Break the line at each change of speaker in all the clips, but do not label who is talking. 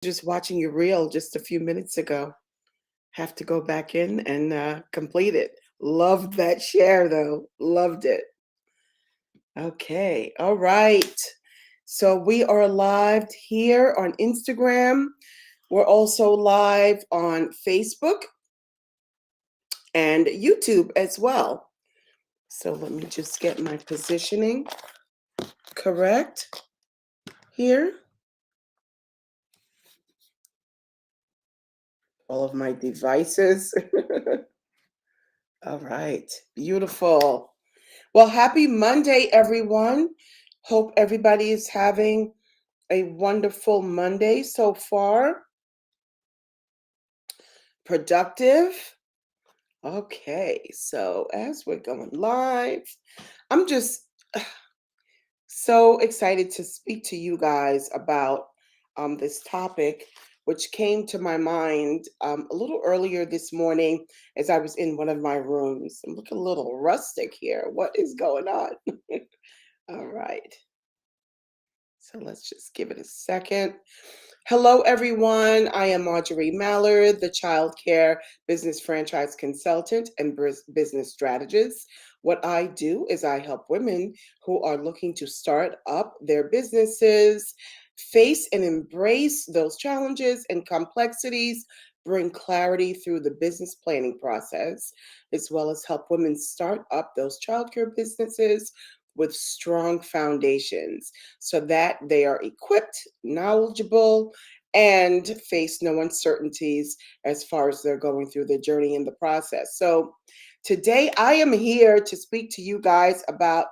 Just watching your reel just a few minutes ago. Have to go back in and complete it. Loved that share though. Loved it. Okay. All right. So we are live here on Instagram. We're also live on Facebook and YouTube as well. So let me just get my positioning correct here. All of my devices. All right. Beautiful. Well, happy Monday, everyone. Hope everybody is having a wonderful Monday so far. Productive. Okay, so as we're going live, I'm just so excited to speak to you guys about this topic, which came to my mind a little earlier this morning as I was in one of my rooms. I'm looking a little rustic here. What is going on? All right. So let's just give it a second. Hello, everyone. I am Marjorie Mallard, the Child Care Business Franchise Consultant and Business Strategist. What I do is I help women who are looking to start up their businesses, face and embrace those challenges and complexities, bring clarity through the business planning process, as well as help women start up those childcare businesses with strong foundations so that they are equipped, knowledgeable, and face no uncertainties as far as they're going through the journey in the process. So, today I am here to speak to you guys about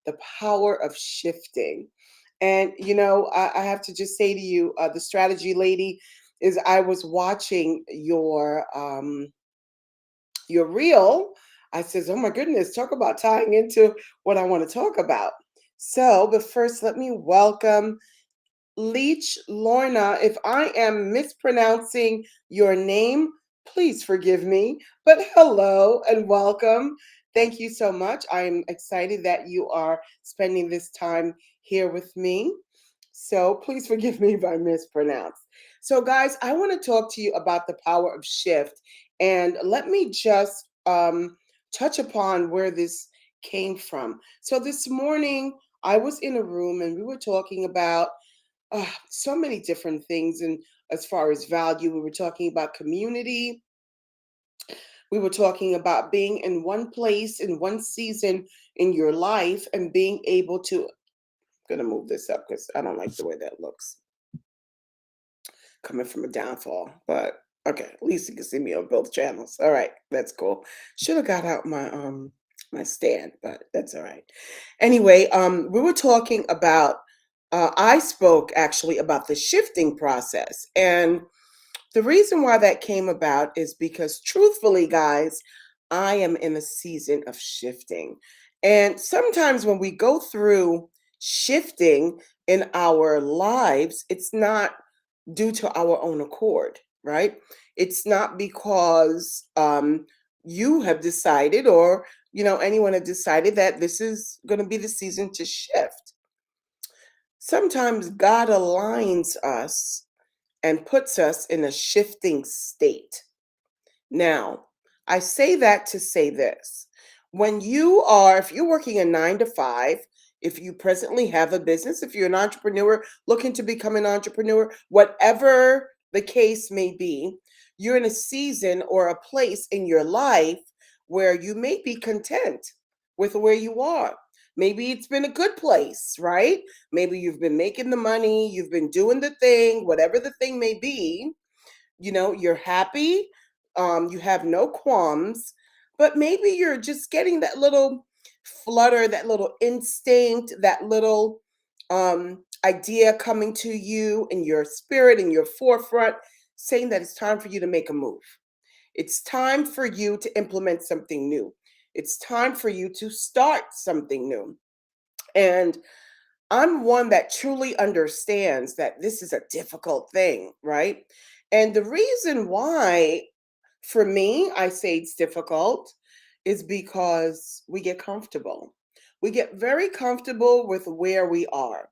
the power of shifting. And, I have to just say to you, the strategy lady, is I was watching your reel. I says, oh my goodness, talk about tying into what I want to talk about. So, but first, let me welcome Leach Lorna. If I am mispronouncing your name, please forgive me. But hello and welcome. Thank you so much. I am excited that you are spending this time here with me. So please forgive me if I mispronounce. So, guys, I want to talk to you about the power of shift. And let me just touch upon where this came from. So, this morning, I was in a room and we were talking about so many different things. And as far as value, we were talking about community. We were talking about being in one place in one season in your life and being able to. I'm going to move this up because I don't like the way that looks coming from a downfall. But okay, at least you can see me on both channels. All right, that's cool. Should have got out my stand, but that's all right. Anyway, we were talking about I spoke actually about the shifting process. And the reason why that came about is because, truthfully, guys, I am in a season of shifting. And sometimes when we go through shifting in our lives, it's not due to our own accord, right? It's not because you have decided or anyone have decided that this is going to be the season to shift. Sometimes God aligns us and puts us in a shifting state. Now, I say that to say this. If you're working a 9 to 5, if you presently have a business, if you're an entrepreneur looking to become an entrepreneur, whatever the case may be, you're in a season or a place in your life where you may be content with where you are. Maybe it's been a good place, right? Maybe you've been making the money, you've been doing the thing, whatever the thing may be, you're happy, you have no qualms, but maybe you're just getting that little flutter, that little instinct, that little idea coming to you in your spirit, in your forefront, saying that it's time for you to make a move. It's time for you to implement something new. It's time for you to start something new. And I'm one that truly understands that this is a difficult thing, right? And the reason why, for me, I say it's difficult is because we get comfortable. We get very comfortable with where we are.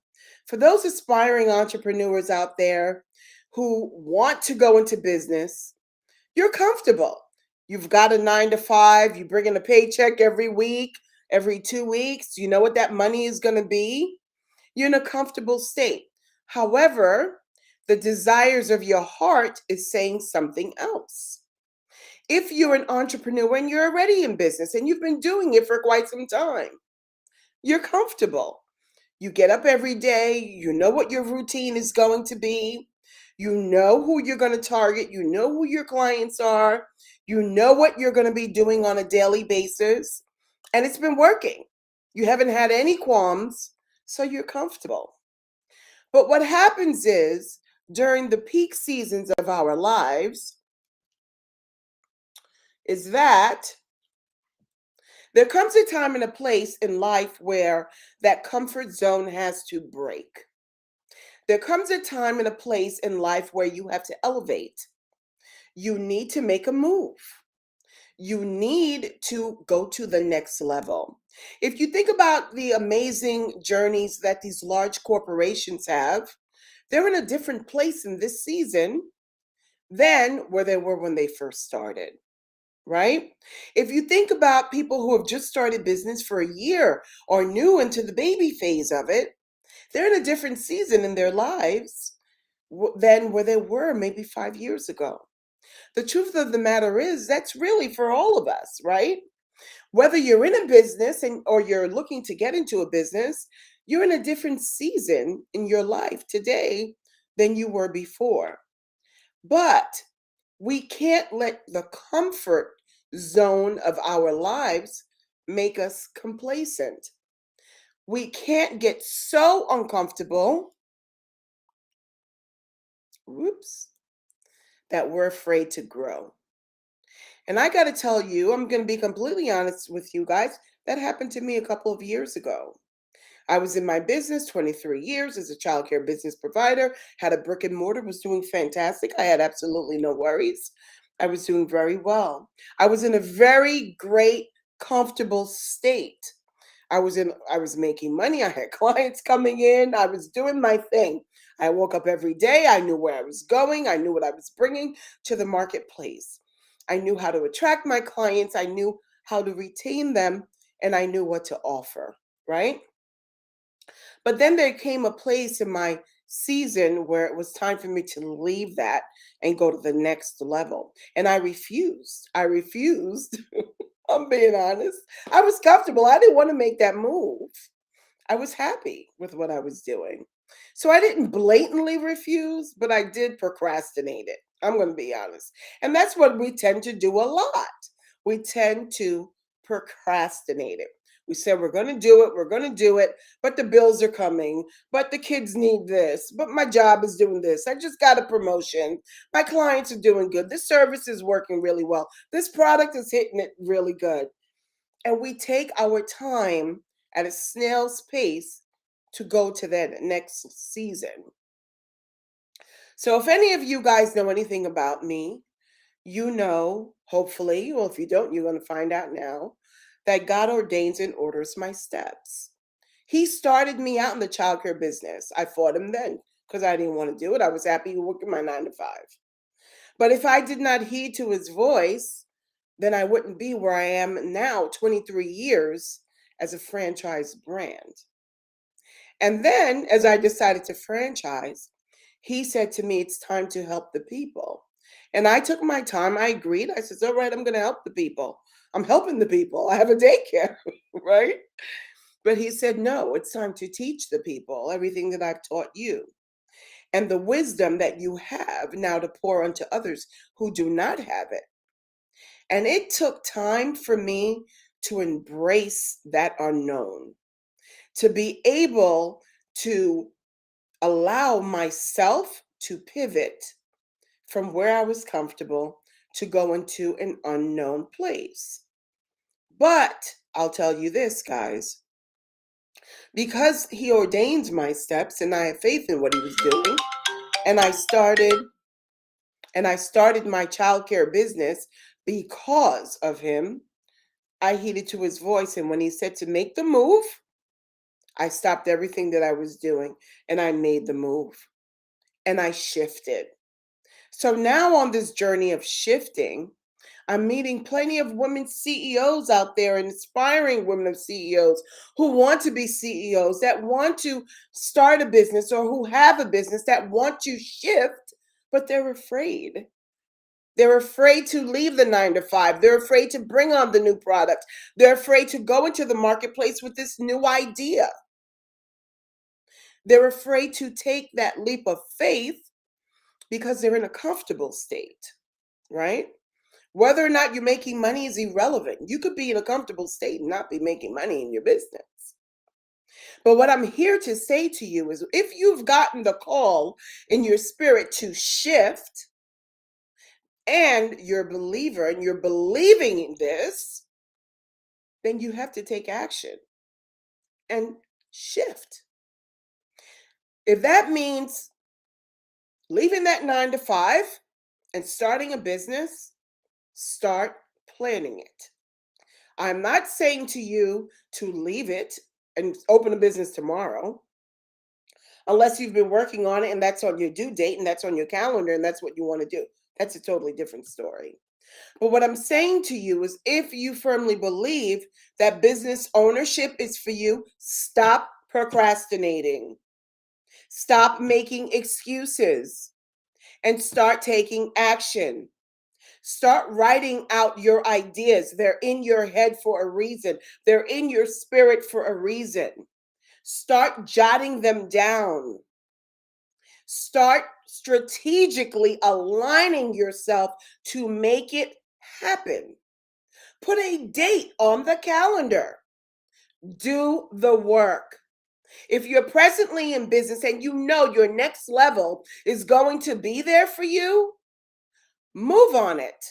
For those aspiring entrepreneurs out there who want to go into business, you're comfortable. You've got a 9 to 5, you bring in a paycheck every week, every 2 weeks. You know what that money is going to be. You're in a comfortable state. However, the desires of your heart is saying something else. If you're an entrepreneur and you're already in business and you've been doing it for quite some time, you're comfortable. You get up every day, you know what your routine is going to be, you know who you're going to target, you know who your clients are, you know what you're going to be doing on a daily basis, and it's been working. You haven't had any qualms, so you're comfortable. But what happens is during the peak seasons of our lives is that there comes a time and a place in life where that comfort zone has to break. There comes a time and a place in life where you have to elevate. You need to make a move. You need to go to the next level. If you think about the amazing journeys that these large corporations have, they're in a different place in this season than where they were when they first started, right? If you think about people who have just started business for a year or new into the baby phase of it, they're in a different season in their lives than where they were maybe 5 years ago. The truth of the matter is that's really for all of us, right? Whether you're in a business or you're looking to get into a business, you're in a different season in your life today than you were before. But we can't let the comfort zone of our lives make us complacent. We can't get so uncomfortable, whoops, that we're afraid to grow. And I got to tell you, I'm going to be completely honest with you guys. That happened to me a couple of years ago. I was in my business 23 years as a childcare business provider, had a brick and mortar, was doing fantastic. I had absolutely no worries. I was doing very well. I was in a very great, comfortable state. I was making money. I had clients coming in. I was doing my thing. I woke up every day. I knew where I was going. I knew what I was bringing to the marketplace. I knew how to attract my clients. I knew how to retain them, and I knew what to offer, right? But then there came a place in my season where it was time for me to leave that and go to the next level. And I refused. I refused. I'm being honest. I was comfortable. I didn't want to make that move. I was happy with what I was doing. So I didn't blatantly refuse, but I did procrastinate it. I'm going to be honest. And that's what we tend to do a lot. We tend to procrastinate it. We say we're going to do it, but the bills are coming, but the kids need this, but my job is doing this. I just got a promotion. My clients are doing good. This service is working really well. This product is hitting it really good. And we take our time at a snail's pace to go to that next season. So if any of you guys know anything about me, you know, hopefully, well, if you don't, you're going to find out now that God ordains and orders my steps. He started me out in the childcare business. I fought him then because I didn't want to do it. I was happy working my 9 to 5. But if I did not heed to his voice, then I wouldn't be where I am now, 23 years as a franchise brand. And then, as I decided to franchise, he said to me, it's time to help the people. And I took my time. I agreed. I said, all right, I'm going to help the people. I'm helping the people. I have a daycare, right? But he said, no, it's time to teach the people everything that I've taught you and the wisdom that you have now to pour onto others who do not have it. And it took time for me to embrace that unknown, to be able to allow myself to pivot from where I was comfortable to go into an unknown place. But I'll tell you this, guys, because he ordained my steps and I have faith in what he was doing, and I started my childcare business because of him. I heeded to his voice, and when he said to make the move, I stopped everything that I was doing and I made the move and I shifted. So now on this journey of shifting, I'm meeting plenty of women CEOs out there, inspiring women of CEOs who want to be CEOs, that want to start a business or who have a business that want to shift, but they're afraid. They're afraid to leave the 9 to 5. They're afraid to bring on the new product. They're afraid to go into the marketplace with this new idea. They're afraid to take that leap of faith because they're in a comfortable state, right? Whether or not you're making money is irrelevant. You could be in a comfortable state and not be making money in your business. But what I'm here to say to you is if you've gotten the call in your spirit to shift and you're a believer and you're believing in this, then you have to take action and shift. If that means leaving that 9 to 5 and starting a business, start planning it. I'm not saying to you to leave it and open a business tomorrow, unless you've been working on it and that's on your due date and that's on your calendar and that's what you want to do. That's a totally different story. But what I'm saying to you is if you firmly believe that business ownership is for you, stop procrastinating. Stop making excuses and start taking action. Start writing out your ideas. They're in your head for a reason, they're in your spirit for a reason. Start jotting them down. Start strategically aligning yourself to make it happen. Put a date on the calendar. Do the work. If you're presently in business and you know your next level is going to be there for you, move on it.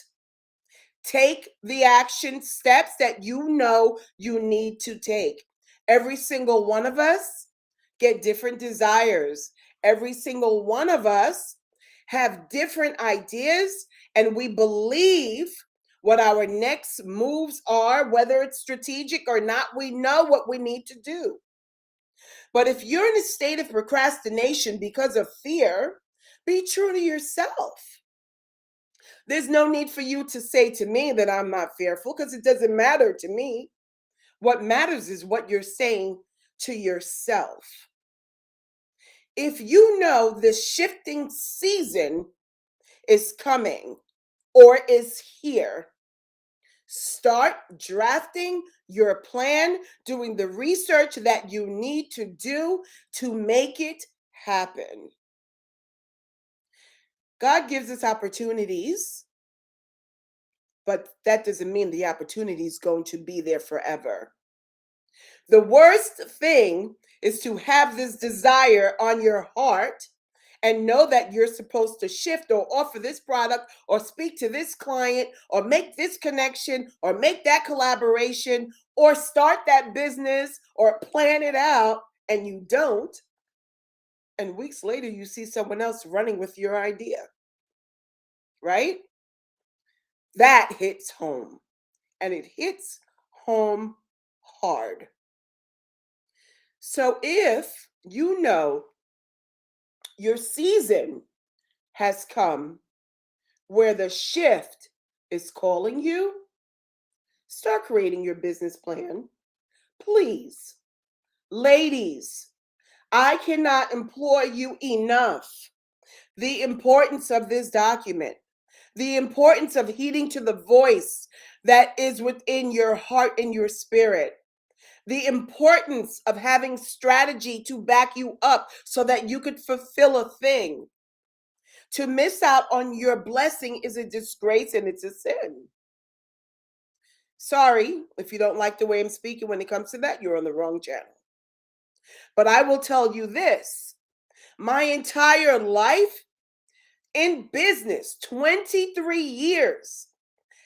Take the action steps that you know you need to take. Every single one of us get different desires. Every single one of us have different ideas, and we believe what our next moves are, whether it's strategic or not. We know what we need to do. But if you're in a state of procrastination because of fear, be true to yourself. There's no need for you to say to me that I'm not fearful because it doesn't matter to me. What matters is what you're saying to yourself. If you know the shifting season is coming or is here, start drafting your plan, doing the research that you need to do to make it happen. God gives us opportunities, but that doesn't mean the opportunity is going to be there forever. The worst thing is to have this desire on your heart and know that you're supposed to shift or offer this product or speak to this client or make this connection or make that collaboration or start that business or plan it out and you don't. And weeks later, you see someone else running with your idea, right? That hits home and it hits home hard. So if you know your season has come where the shift is calling you, start creating your business plan. Please, ladies, I cannot implore you enough. The importance of this document, the importance of heeding to the voice that is within your heart and your spirit, the importance of having strategy to back you up so that you could fulfill a thing. To miss out on your blessing is a disgrace and it's a sin. Sorry if you don't like the way I'm speaking when it comes to that, you're on the wrong channel. But I will tell you this, my entire life in business, 23 years,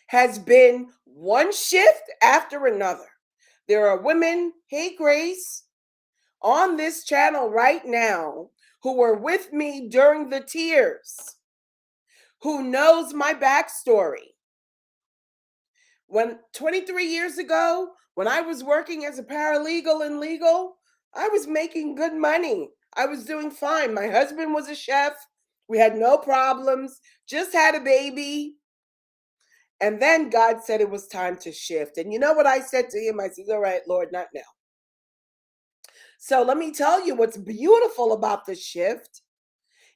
has been one shift after another. There are women, hey Grace, on this channel right now who were with me during the tears, who knows my backstory. When 23 years ago, when I was working as a paralegal in legal, I was making good money. I was doing fine. My husband was a chef. We had no problems, just had a baby. And then God said it was time to shift. And you know what I said to him? I said, all right, Lord, not now. So let me tell you what's beautiful about the shift.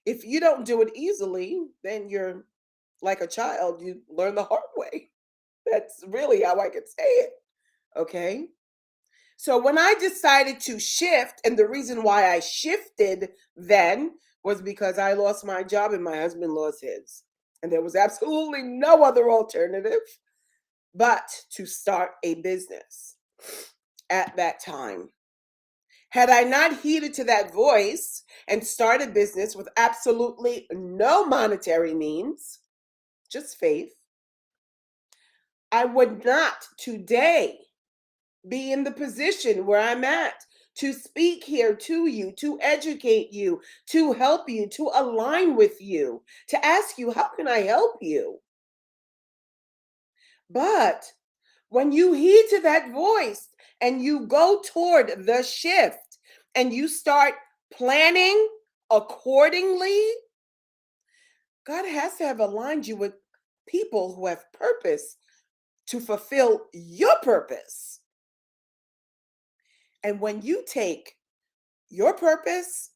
If you don't do it easily, then you're like a child. You learn the hard way. That's really how I could say it. Okay. So when I decided to shift, and the reason why I shifted then was because I lost my job and my husband lost his. And there was absolutely no other alternative but to start a business at that time. Had I not heeded to that voice and started business with absolutely no monetary means, just faith, I would not today be in the position where I'm at to speak here to you, to educate you, to help you, to align with you, to ask you, how can I help you? But when you heed to that voice and you go toward the shift and you start planning accordingly, God has to have aligned you with people who have purpose to fulfill your purpose. And when you take your purpose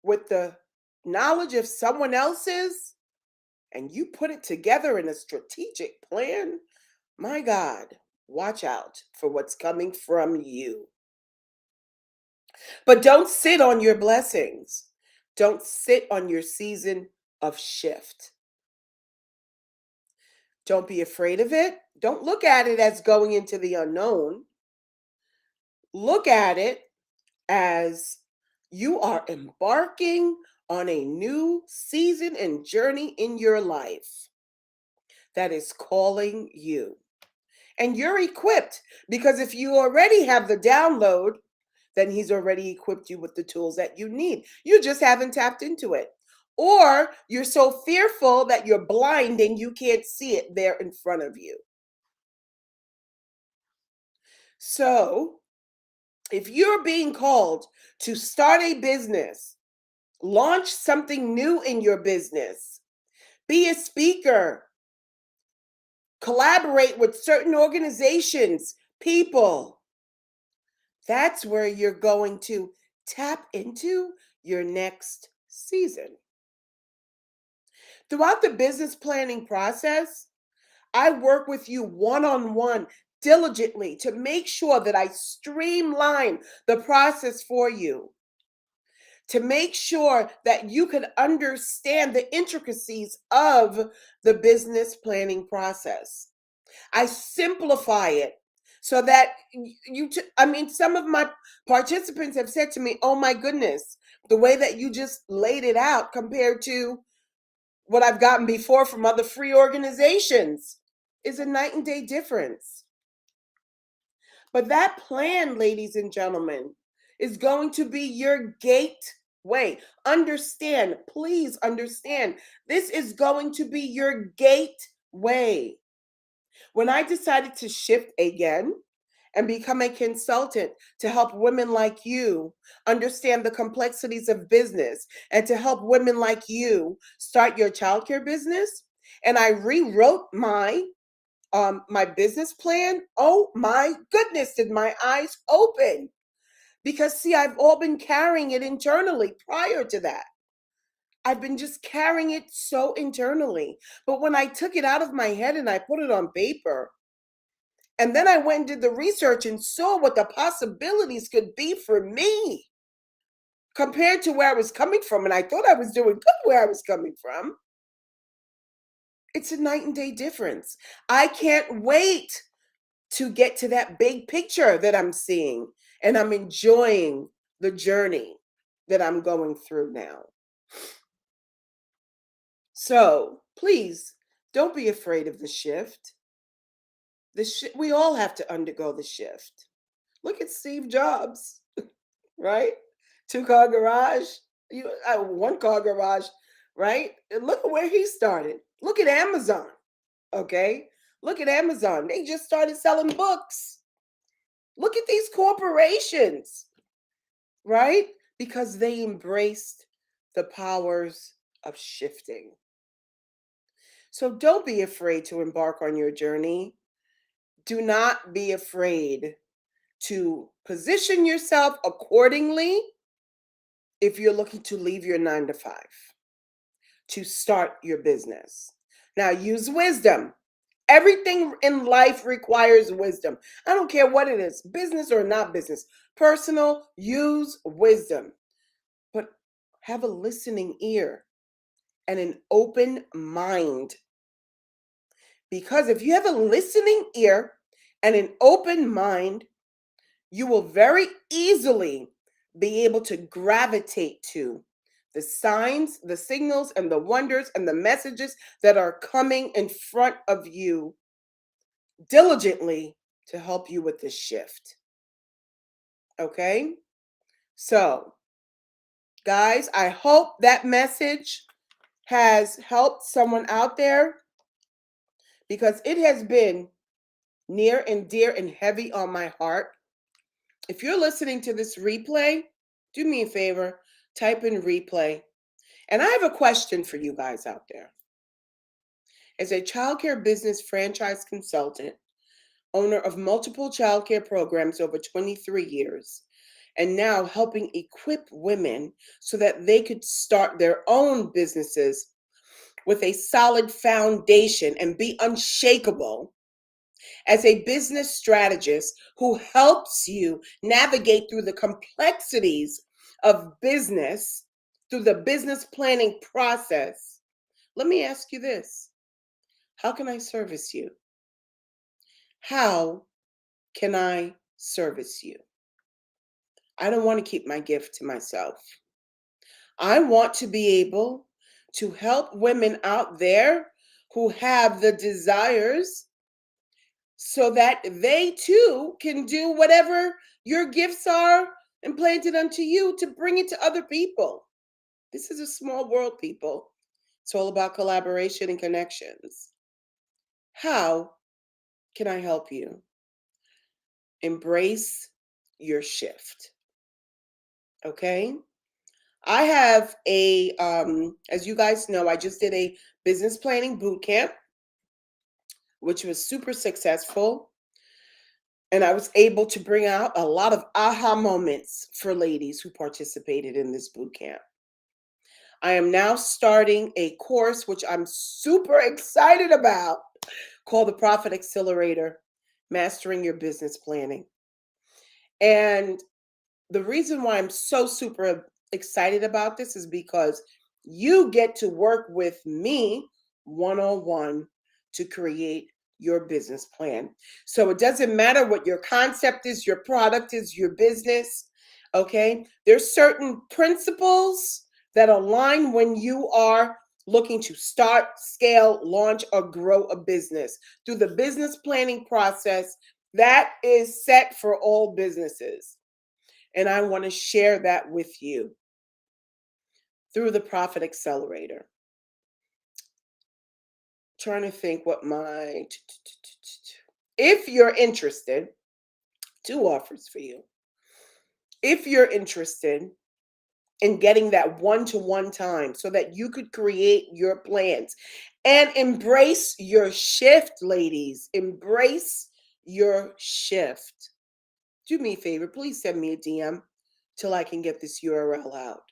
with the knowledge of someone else's and you put it together in a strategic plan, my God, watch out for what's coming from you. But don't sit on your blessings. Don't sit on your season of shift. Don't be afraid of it. Don't look at it as going into the unknown. Look at it as you are embarking on a new season and journey in your life that is calling you. And you're equipped because if you already have the download, then he's already equipped you with the tools that you need. You just haven't tapped into it. Or you're so fearful that you're blind and you can't see it there in front of you. So, if you're being called to start a business, launch something new in your business, be a speaker, collaborate with certain organizations, people, that's where you're going to tap into your next season. Throughout the business planning process, I work with you one on one diligently to make sure that I streamline the process for you, to make sure that you can understand the intricacies of the business planning process. I simplify it so that I mean, some of my participants have said to me, oh my goodness, the way that you just laid it out compared to what I've gotten before from other free organizations is a night and day difference. But that plan, ladies and gentlemen, is going to be your gateway. Understand, please understand, this is going to be your gateway. When I decided to shift again and become a consultant to help women like you understand the complexities of business and to help women like you start your childcare business, and I rewrote my business plan, oh my goodness, did my eyes open. Because see, I've all been carrying it internally prior to that. I've been just carrying it so internally. But when I took it out of my head and I put it on paper, and then I went and did the research and saw what the possibilities could be for me compared to where I was coming from, and I thought I was doing good where I was coming from, it's a night and day difference. I can't wait to get to that big picture that I'm seeing, and I'm enjoying the journey that I'm going through now. So please don't be afraid of the shift. We all have to undergo the shift. Look at Steve Jobs, right? Two-car garage, one-car garage, right? And look at where he started. Look at Amazon, okay? Look at Amazon. They just started selling books. Look at these corporations, right? Because they embraced the powers of shifting. So don't be afraid to embark on your journey. Do not be afraid to position yourself accordingly if you're looking to leave your 9 to 5 to start your business. Now, use wisdom. Everything in life requires wisdom. I don't care what it is, business or not business, personal, use wisdom. But have a listening ear and an open mind. Because if you have a listening ear and an open mind, you will very easily be able to gravitate to the signs, the signals, and the wonders and the messages that are coming in front of you diligently to help you with this shift. Okay? So, guys, I hope that message has helped someone out there because it has been near and dear and heavy on my heart. If you're listening to this replay, do me a favor, type in replay. And I have a question for you guys out there. As a childcare business franchise consultant, owner of multiple childcare programs over 23 years, and now helping equip women so that they could start their own businesses with a solid foundation and be unshakable, as a business strategist who helps you navigate through the complexities of business through the business planning process, let me ask you this. How can I service you? How can I service you? I don't want to keep my gift to myself. I want to be able to help women out there who have the desires so that they too can do whatever your gifts are implanted unto you to bring it to other people. This is a small world, people. It's all about collaboration and connections. How can I help you? Embrace your shift. Okay? I have as you guys know, I just did a business planning boot camp, which was super successful. And I was able to bring out a lot of aha moments for ladies who participated in this boot camp. I am now starting a course, which I'm super excited about, called the Profit Accelerator, Mastering Your Business Planning. And the reason why I'm so super excited about this is because you get to work with me one-on-one to create your business plan. So it doesn't matter what your concept is, your product is, your business, okay? There's certain principles that align when you are looking to start, scale, launch, or grow a business through the business planning process that is set for all businesses. And I want to share that with you through the Profit Accelerator. Trying to think what my, if you're interested, 2 offers for you. If you're interested in getting that one-to-one time so that you could create your plans and embrace your shift, ladies, embrace your shift. Do me a favor, please send me a DM till I can get this URL out.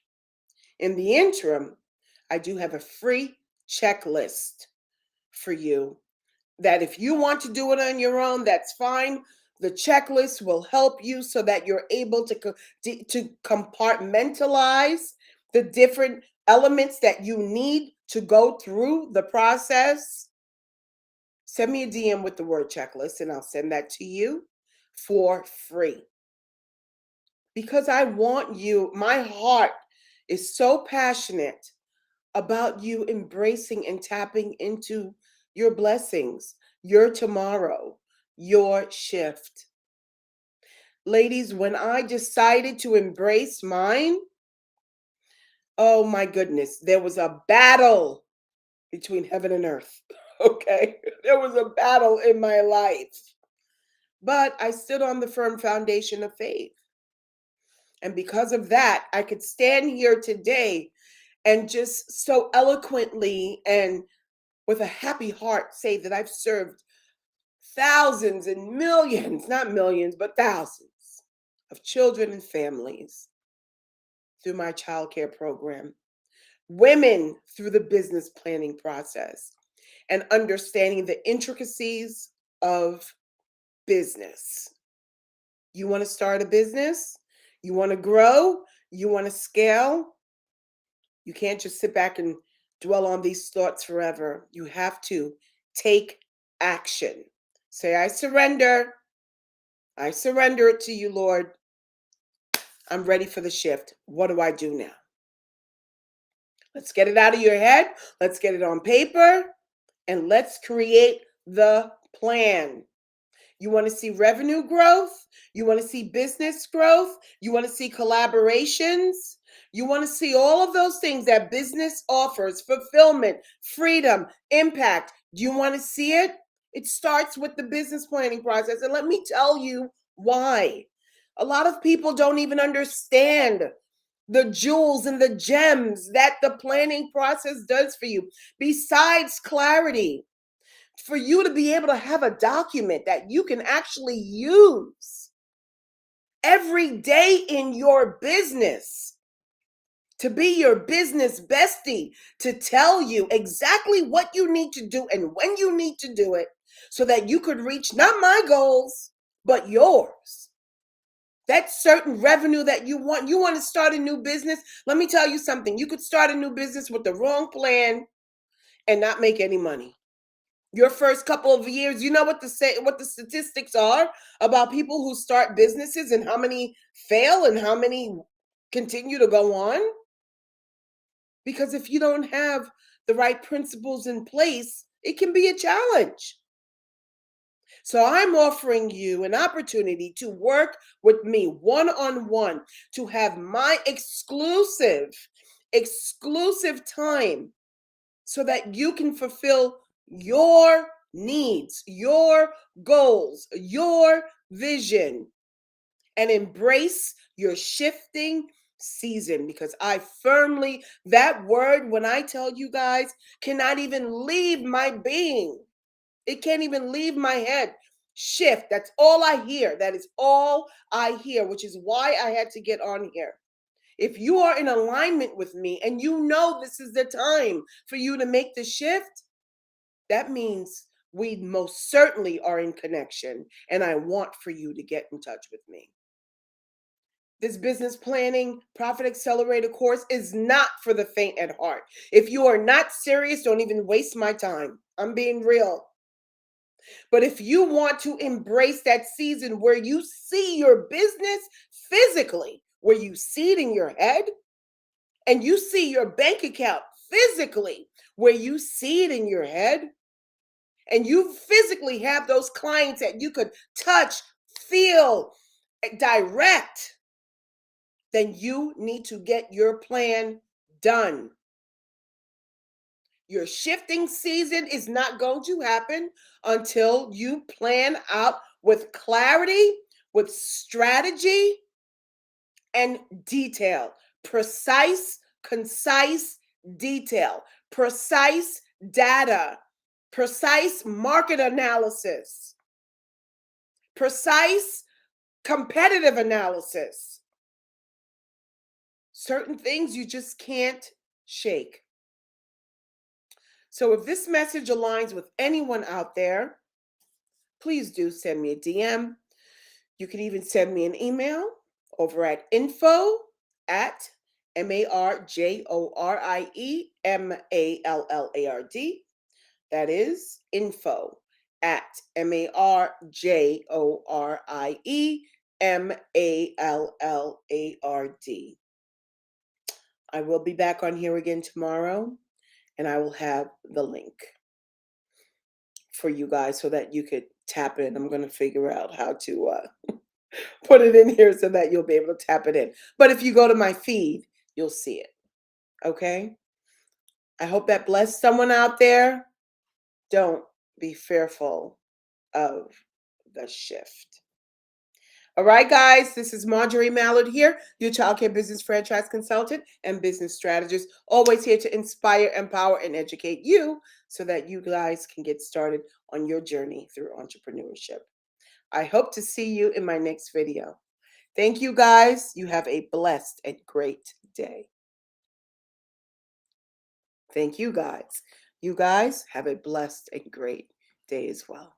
In the interim, I do have a free checklist for you that if you want to do it on your own, that's fine. The checklist will help you so that you're able to compartmentalize the different elements that you need to go through the process. Send me a DM with the word checklist and I'll send that to you for free. Because I want you, my heart is so passionate about you embracing and tapping into your blessings, your tomorrow, your shift. Ladies, when I decided to embrace mine, oh my goodness, there was a battle between heaven and earth. Okay, there was a battle in my life. But I stood on the firm foundation of faith. And because of that, I could stand here today and just so eloquently and with a happy heart say that I've served thousands and millions, not millions, but thousands of children and families through my child care program, women through the business planning process, and understanding the intricacies of business. You want to start a business? You want to grow? You want to scale? You can't just sit back and dwell on these thoughts forever. You have to take action. Say, I surrender. I surrender it to you, Lord. I'm ready for the shift. What do I do now? Let's get it out of your head. Let's get it on paper and let's create the plan. You want to see revenue growth? You want to see business growth? You want to see collaborations? You want to see all of those things that business offers, fulfillment, freedom, impact. Do you want to see it? It starts with the business planning process. And let me tell you why. A lot of people don't even understand the jewels and the gems that the planning process does for you, besides clarity, for you to be able to have a document that you can actually use every day in your business, to be your business bestie, to tell you exactly what you need to do and when you need to do it so that you could reach not my goals, but yours. That certain revenue that you want. You want to start a new business? Let me tell you something. You could start a new business with the wrong plan and not make any money. Your first couple of years, you know what the statistics are about people who start businesses and how many fail and how many continue to go on? Because if you don't have the right principles in place, it can be a challenge. So I'm offering you an opportunity to work with me one-on-one, to have my exclusive time so that you can fulfill your needs, your goals, your vision, and embrace your shifting season. Because that word, when I tell you guys, cannot even leave my being. It can't even leave my head. Shift. That's all I hear. That is all I hear, which is why I had to get on here. If you are in alignment with me and you know this is the time for you to make the shift, that means we most certainly are in connection. And I want for you to get in touch with me. This business planning profit accelerator course is not for the faint at heart. If you are not serious, don't even waste my time. I'm being real. But if you want to embrace that season where you see your business physically, where you see it in your head, and you see your bank account physically, where you see it in your head, and you physically have those clients that you could touch, feel, direct, then you need to get your plan done. Your shifting season is not going to happen until you plan out with clarity, with strategy, and detail. Precise, concise detail, precise data, precise market analysis, precise competitive analysis. Certain things you just can't shake. So if this message aligns with anyone out there, please do send me a DM. You can even send me an email over at info@ MARJORIEMALLARD. That is info@ MARJORIEMALLARD. I will be back on here again tomorrow, and I will have the link for you guys so that you could tap in. I'm going to figure out how to put it in here so that you'll be able to tap it in. But if you go to my feed, you'll see it. Okay? I hope that blessed someone out there. Don't be fearful of the shift. All right, guys, this is Marjorie Mallard here, your childcare business franchise consultant and business strategist, always here to inspire, empower, and educate you so that you guys can get started on your journey through entrepreneurship. I hope to see you in my next video. Thank you, guys. You have a blessed and great day. Thank you, guys. You guys have a blessed and great day as well.